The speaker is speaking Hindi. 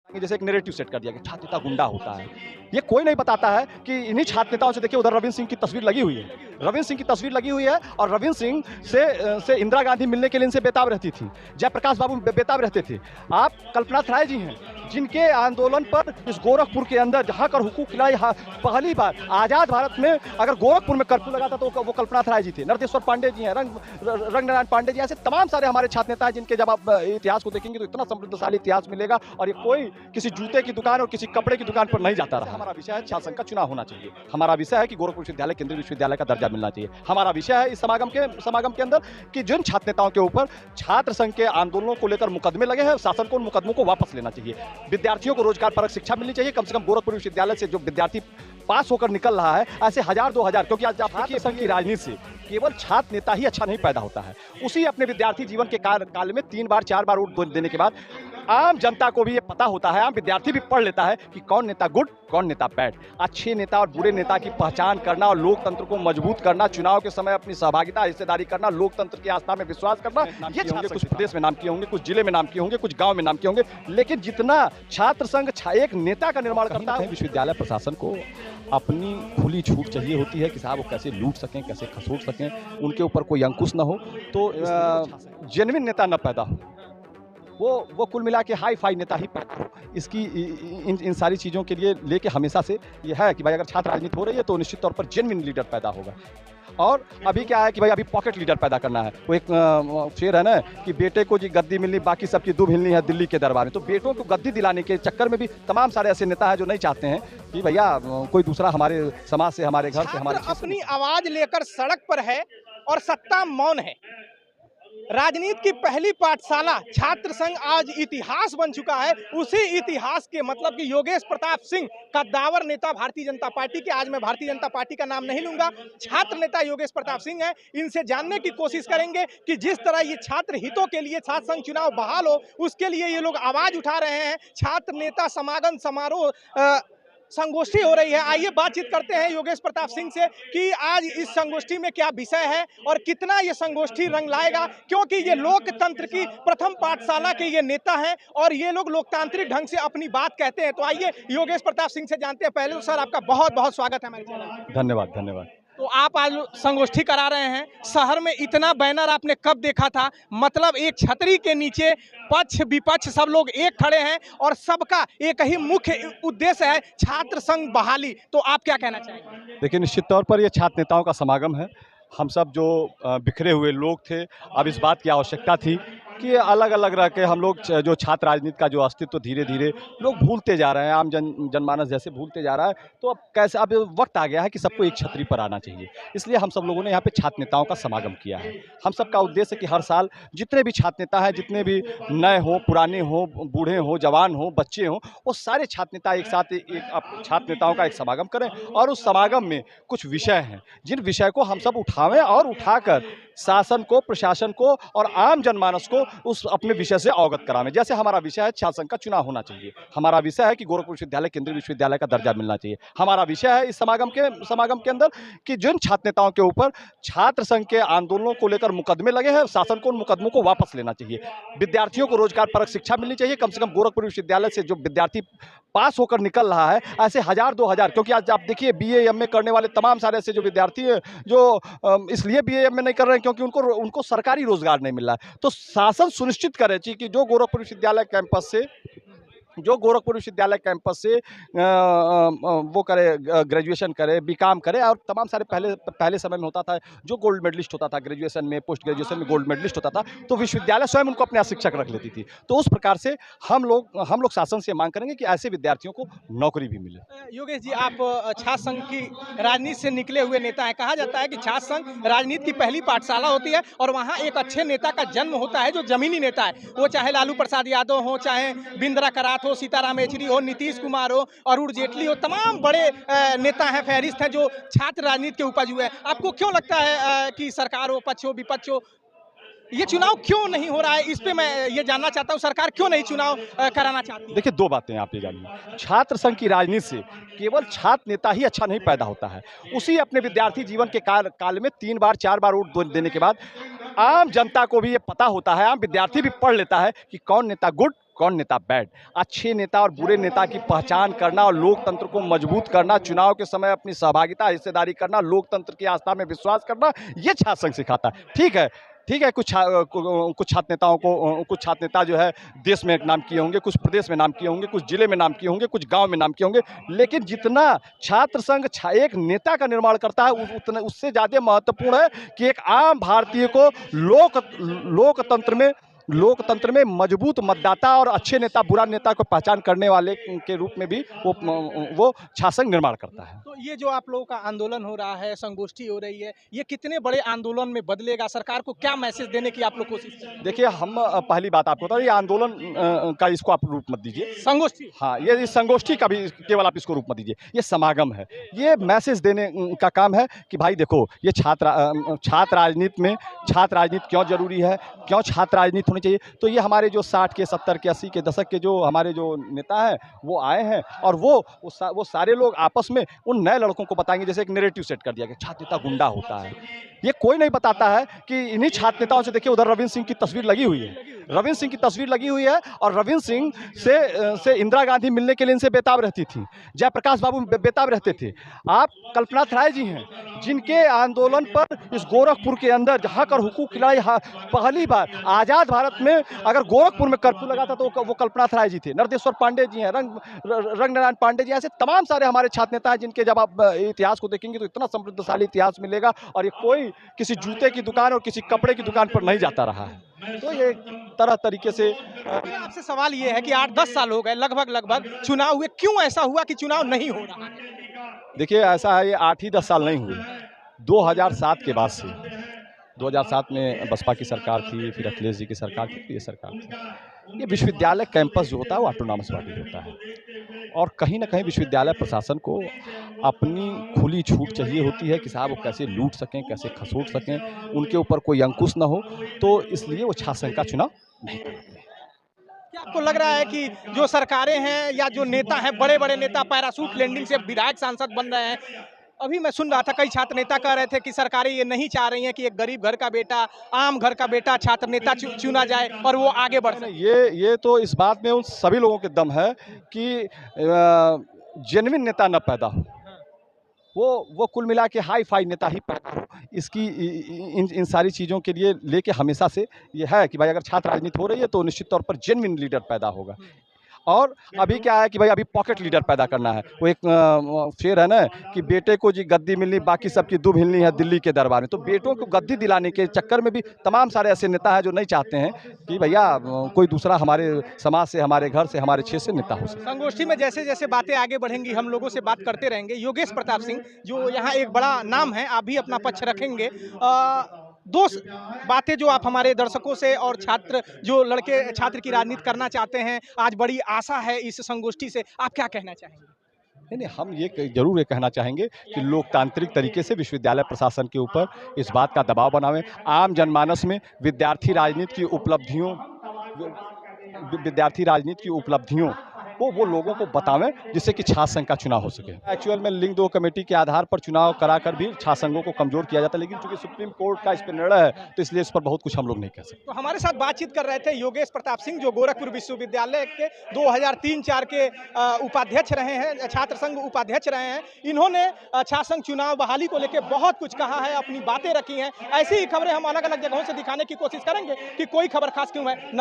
जैसे एक नैरेटिव सेट कर दिया कि छात्र नेता गुंडा होता है। ये कोई नहीं बताता है कि इन्हीं छात्र नेताओं से देखिए उधर रविंद्र सिंह की तस्वीर लगी हुई है। रविंद्र सिंह की तस्वीर लगी हुई है और रविंद्र सिंह से इंदिरा गांधी मिलने के लिए इनसे बेताब रहती थी। जयप्रकाश बाबू बेताब रहते थे। आप कल्पनाथ राय जी हैं, जिनके आंदोलन पर इस गोरखपुर के अंदर जहाँ कर हुकूक खिलाई पहली बार आज़ाद भारत में अगर गोरखपुर में कर्फ्यू लगा था तो वो कल्पनाथ राय जी थे। नरदेश्वर पांडे जी हैं, रंगनारायण पांडे जी, ऐसे तमाम सारे हमारे छात्र नेता हैं जिनके जब आप इतिहास को देखेंगे तो इतना समृद्धशाली इतिहास मिलेगा और ये कोई किसी जूते की दुकान और किसी कपड़े की दुकान पर नहीं जाता रहा। हमारा विषय है छात्र संघ का चुनाव होना चाहिए। हमारा विषय है कि गोरखपुर विश्वविद्यालय केंद्रीय विश्वविद्यालय का दर्जा मिलना चाहिए। हमारा विषय है इस समागम के अंदर कि जिन छात्र नेताओं के ऊपर छात्र संघ के आंदोलनों को लेकर मुकदमे लगे हैं, शासन को उन मुकदमों को वापस लेना चाहिए। विद्यार्थियों को रोजगार परक शिक्षा मिलनी चाहिए। कम से कम गोरखपुर विश्वविद्यालय से जो विद्यार्थी पास होकर निकल रहा है, ऐसे 1000-2000, क्योंकि आज छात्र संघ की राजनीति से केवल छात्र नेता ही अच्छा नहीं पैदा होता है। उसी अपने विद्यार्थी जीवन के काल में 3 बार 4 बार वोट देने के बाद आम जनता को भी ये पता होता है, आम विद्यार्थी भी पढ़ लेता है कि कौन नेता गुड, कौन नेता बैड। अच्छे नेता और बुरे नेता की पहचान करना और लोकतंत्र को मजबूत करना, चुनाव के समय अपनी सहभागिता हिस्सेदारी करना, लोकतंत्र की आस्था में विश्वास करना, ये होंगे। कुछ प्रदेश में नाम किए होंगे, कुछ जिले में नाम किए होंगे, कुछ गांव में नाम किए होंगे, लेकिन जितना छात्र संघ एक नेता का निर्माण करता है, विश्वविद्यालय प्रशासन को अपनी खुली छूट चाहिए होती है कि साहब वो कैसे लूट सकें, कैसे खसोट सकें, उनके ऊपर कोई अंकुश न हो, तो जेन्युइन नेता न पैदा हो। वो कुल मिला के हाई फाई नेता ही पैदा हो। इसकी इन सारी चीज़ों के लिए लेके हमेशा से ये है कि भाई अगर छात्र राजनीति हो रही है तो निश्चित तौर पर जेन्युइन लीडर पैदा होगा। और अभी क्या है कि भाई अभी पॉकेट लीडर पैदा करना है। वो एक शेर है ना कि बेटे को जी गद्दी मिलनी, बाकी सबकी दूब हिलनी है दिल्ली के दरबार में। तो बेटों को गद्दी दिलाने के चक्कर में भी तमाम सारे ऐसे नेता हैं जो नहीं चाहते हैं कि भैया कोई दूसरा हमारे समाज से, हमारे घर से, हमारे अपनी आवाज लेकर सड़क पर है और सत्ता मौन है। राजनीति की पहली पाठशाला छात्र संघ आज इतिहास बन चुका है। उसी इतिहास के मतलब कि योगेश प्रताप सिंह कद्दावर नेता भारतीय जनता पार्टी के, आज मैं भारतीय जनता पार्टी का नाम नहीं लूंगा, छात्र नेता योगेश प्रताप सिंह है। इनसे जानने की कोशिश करेंगे कि जिस तरह ये छात्र हितों के लिए छात्र संघ चुनाव बहाल हो, उसके लिए ये लोग आवाज उठा रहे हैं। छात्र नेता समागम समारोह संगोष्ठी हो रही है। आइए बातचीत करते हैं योगेश प्रताप सिंह से कि आज इस संगोष्ठी में क्या विषय है और कितना ये संगोष्ठी रंग लाएगा, क्योंकि ये लोकतंत्र की प्रथम पाठशाला के ये नेता हैं और ये लोग लोकतांत्रिक ढंग से अपनी बात कहते हैं। तो आइए योगेश प्रताप सिंह से जानते हैं। पहले तो सर आपका बहुत बहुत स्वागत है हमारे चैनल में। धन्यवाद धन्यवाद। तो आप आज संगोष्ठी करा रहे हैं, शहर में इतना बैनर आपने कब देखा था? मतलब एक छतरी के नीचे पक्ष विपक्ष सब लोग एक खड़े हैं और सबका एक ही मुख्य उद्देश्य है छात्र संघ बहाली। तो आप क्या कहना चाहेंगे? देखिए, निश्चित तौर पर ये छात्र नेताओं का समागम है। हम सब जो बिखरे हुए लोग थे, अब इस बात की आवश्यकता थी कि अलग अलग रह के हम लोग जो छात्र राजनीति का जो अस्तित्व धीरे धीरे लोग भूलते जा रहे हैं, आम जनमानस जैसे भूलते जा रहा है। तो अब वक्त आ गया है कि सबको एक छतरी पर आना चाहिए। इसलिए हम सब लोगों ने यहाँ पे छात्र नेताओं का समागम किया है। हम सबका उद्देश्य है कि हर साल जितने भी छात्र नेता हैं, जितने भी नए हों, पुराने हों, बूढ़े हों, जवान हों, बच्चे हों, वो सारे छात्र नेता एक साथ छात्र नेताओं का एक समागम करें और उस समागम में कुछ विषय हैं जिन विषय को हम सब उठावें और उठाकर शासन को, प्रशासन को और आम जनमानस को उस अपने विषय से अवगत करावें। जैसे हमारा विषय है छात्र संघ का चुनाव होना चाहिए। हमारा विषय है कि गोरखपुर विश्वविद्यालय केंद्रीय विश्वविद्यालय का दर्जा मिलना चाहिए। हमारा विषय है इस समागम के अंदर कि जिन छात्र नेताओं के ऊपर छात्र संघ के आंदोलनों को लेकर मुकदमे लगे हैं, शासन को उन मुकदमों को वापस लेना चाहिए। विद्यार्थियों को रोजगार परक शिक्षा मिलनी चाहिए। कम से कम गोरखपुर विश्वविद्यालय से जो विद्यार्थी पास होकर निकल रहा है, ऐसे 1000-2000, क्योंकि आज आप देखिए BA MA करने वाले तमाम सारे ऐसे जो विद्यार्थी हैं जो इसलिए BA MA नहीं कर रहे हैं क्योंकि उनको सरकारी रोजगार नहीं मिल रहा है। तो शासन सुनिश्चित करे कि जो गोरखपुर विश्वविद्यालय कैंपस से वो करे, ग्रेजुएशन करे, बीकॉम करे और तमाम सारे पहले समय में होता था जो गोल्ड मेडलिस्ट होता था ग्रेजुएशन में, पोस्ट ग्रेजुएशन में गोल्ड मेडलिस्ट होता था, तो विश्वविद्यालय स्वयं उनको अपने शिक्षक रख लेती थी। तो उस प्रकार से हम लोग शासन से मांग करेंगे कि ऐसे विद्यार्थियों को नौकरी भी मिले। योगेश जी, आप छात्र संघ की राजनीति से निकले हुए नेता हैं। कहा जाता है कि छात्र संघ राजनीति की पहली पाठशाला होती है और वहाँ एक अच्छे नेता का जन्म होता है जो जमीनी नेता है। वो चाहे लालू प्रसाद यादव हो, चाहे बिंद्रा करात हो, सीताराम येचुरी हो, नीतीश कुमार हो, अरुण जेटली हो, तमाम बड़े नेता हैं, फहरिस्त हैं जो छात्र राजनीति के उपज हुए हैं। आपको क्यों लगता है कि सरकार हो, पक्ष हो, विपक्ष हो, ये चुनाव क्यों नहीं हो रहा है? इस पे मैं ये जानना चाहता हूँ, सरकार क्यों नहीं चुनाव कराना चाहती? देखिए, 2 बातें आप ये जानिए। छात्र संघ की राजनीति से केवल छात्र नेता ही अच्छा नहीं पैदा होता है। उसी अपने विद्यार्थी जीवन के काल में 3 बार 4 बार वोट देने के बाद आम जनता को भी ये पता होता है, आम विद्यार्थी भी पढ़ लेता है कि कौन नेता गुड, कौन नेता बैड। अच्छे नेता और बुरे नेता की पहचान करना और लोकतंत्र को मजबूत करना, चुनाव के समय अपनी सहभागिता हिस्सेदारी करना, लोकतंत्र की आस्था में विश्वास करना, ये छात्र संघ सिखाता है। ठीक है, कुछ छात्र नेताओं को, कुछ छात्र नेता जो है देश में नाम किए होंगे, कुछ प्रदेश में नाम किए होंगे, कुछ जिले में नाम किए होंगे, कुछ गांव में नाम किए होंगे, लेकिन जितना छात्र संघ एक नेता का निर्माण करता है उतना उससे ज़्यादा महत्वपूर्ण है कि एक आम भारतीय को लोकतंत्र में मजबूत मतदाता और अच्छे नेता बुरा नेता को पहचान करने वाले के रूप में भी वो छात्र संघ निर्माण करता है। तो ये जो आप लोगों का आंदोलन हो रहा है, संगोष्ठी हो रही है, ये कितने बड़े आंदोलन में बदलेगा? सरकार को क्या मैसेज देने की आप लोग कोशिश कर रहे हैं? देखिए, हम पहली बात आपको बता रहे हैं, ये आंदोलन का इसको आप रूप मत दीजिए, संगोष्ठी। हाँ, ये संगोष्ठी का भी केवल आप इसको रूप मत दीजिए, ये समागम है। ये मैसेज देने का काम है कि भाई देखो, ये छात्र राजनीति क्यों जरूरी है, क्यों छात्र राजनीति होनी चाहिए। तो ये हमारे जो 60 के 70 के 80 के दशक के जो हमारे जो नेता हैं वो आए हैं और वो सारे लोग आपस में उन नए लड़कों को बताएंगे। जैसे एक नैरेटिव सेट कर दिया कि छात्र नेता गुंडा होता है। ये कोई नहीं बताता है कि इन्हीं छात्र नेताओं से, देखिए उधर रविंद्र सिंह की तस्वीर लगी हुई है, रविंद्र सिंह की तस्वीर लगी हुई है और रविंद्र सिंह से इंदिरा गांधी मिलने के लिए इनसे बेताब रहती थी, जयप्रकाश बाबू बेताब रहते थे। आप कल्पनाथ राय जी हैं जिनके आंदोलन पर इस गोरखपुर के अंदर हक और हुकूक की लड़ाई पहली बार आज़ाद भारत में अगर गोरखपुर में कर्फ्यू लगा था तो वो कल्पनाथ राय जी थे। नरदेश्वर पांडे जी हैं, रंग नारायण पांडे जी, ऐसे तमाम सारे हमारे छात्र नेता हैं जिनके जब आप इतिहास को देखेंगे तो इतना समृद्धशाली इतिहास मिलेगा और ये कोई किसी जूते की दुकान और किसी कपड़े की दुकान पर नहीं जाता रहा है। तो ये तरह तरीके से आपसे सवाल ये है कि 8-10 साल हो गए लगभग चुनाव हुए, क्यों ऐसा हुआ कि चुनाव नहीं हो रहा है? देखिए, ऐसा है, ये 8 ही 10 साल नहीं हुए, 2007 के बाद से 2007 में बसपा की सरकार थी, फिर अखिलेश जी की सरकार थी, फिर ये सरकार थी। ये विश्वविद्यालय कैंपस जो होता है वो ऑटोनॉमस बॉडी होता है और कहीं ना कहीं विश्वविद्यालय प्रशासन को अपनी खुली छूट चाहिए होती है कि साहब वो कैसे लूट सकें, कैसे खसोट सकें, उनके ऊपर कोई अंकुश ना हो, तो इसलिए वो छात्र संघ का चुनाव नहीं करते। क्या आपको लग रहा है कि जो सरकारें हैं या जो नेता हैं, बड़े-बड़े नेता पैराशूट लैंडिंग से विधायक सांसद बन रहे हैं? अभी मैं सुन रहा था कई छात्र नेता कह रहे थे कि सरकारें ये नहीं चाह रही हैं कि एक गरीब घर का बेटा, आम घर का बेटा छात्र नेता चुना जाए और वो आगे बढ़ सके। ये तो इस बात में उन सभी लोगों के दम है कि जेन्युइन नेता न पैदा हो, वो कुल मिला के हाई फाई नेता ही पैदा हो। इसकी इन सारी चीज़ों के लिए लेके हमेशा से ये है कि भाई अगर छात्र राजनीति हो रही है तो निश्चित तौर पर जेन्युइन लीडर पैदा होगा। और अभी क्या है कि भाई अभी पॉकेट लीडर पैदा करना है। वो एक शेर है ना कि बेटे को जी गद्दी मिलनी, बाकी सबकी दुब हिलनी है दिल्ली के दरबार में। तो बेटों को गद्दी दिलाने के चक्कर में भी तमाम सारे ऐसे नेता हैं जो नहीं चाहते हैं कि भैया कोई दूसरा हमारे समाज से, हमारे घर से, हमारे क्षेत्र से नेता हो सके। संगोष्ठी में जैसे जैसे बातें आगे बढ़ेंगी हम लोगों से बात करते रहेंगे। योगेश प्रताप सिंह जो यहाँ एक बड़ा नाम है, आप भी अपना पक्ष रखेंगे। दो बातें जो आप हमारे दर्शकों से और छात्र की राजनीति करना चाहते हैं, आज बड़ी आशा है इस संगोष्ठी से, आप क्या कहना चाहेंगे? नहीं, हम ये जरूर ये कहना चाहेंगे कि लोकतांत्रिक तरीके से विश्वविद्यालय प्रशासन के ऊपर इस बात का दबाव बनावें। आम जनमानस में विद्यार्थी राजनीति की उपलब्धियों वो लोगों को बतावें जिससे कि छात्र संघ का चुनाव हो सके। एक्चुअल में लिंग 2 कमेटी के आधार पर चुनाव कराकर भी छात्र संघों को कमजोर किया जाता है, लेकिन चूंकि सुप्रीम कोर्ट का इस पर निर्णय है तो इसलिए इस पर बहुत कुछ हम लोग नहीं कह सकते। तो हमारे साथ बातचीत कर रहे थे योगेश प्रताप सिंह जो गोरखपुर विश्वविद्यालय के 2003-04 के उपाध्यक्ष रहे हैं, छात्र संघ उपाध्यक्ष रहे हैं। इन्होंने छात्र संघ चुनाव बहाली को लेकर बहुत कुछ कहा है, अपनी बातें रखी हैं। ऐसी ही खबरें हम अलग अलग जगहों से दिखाने की कोशिश करेंगे कि कोई खबर खास क्यों है।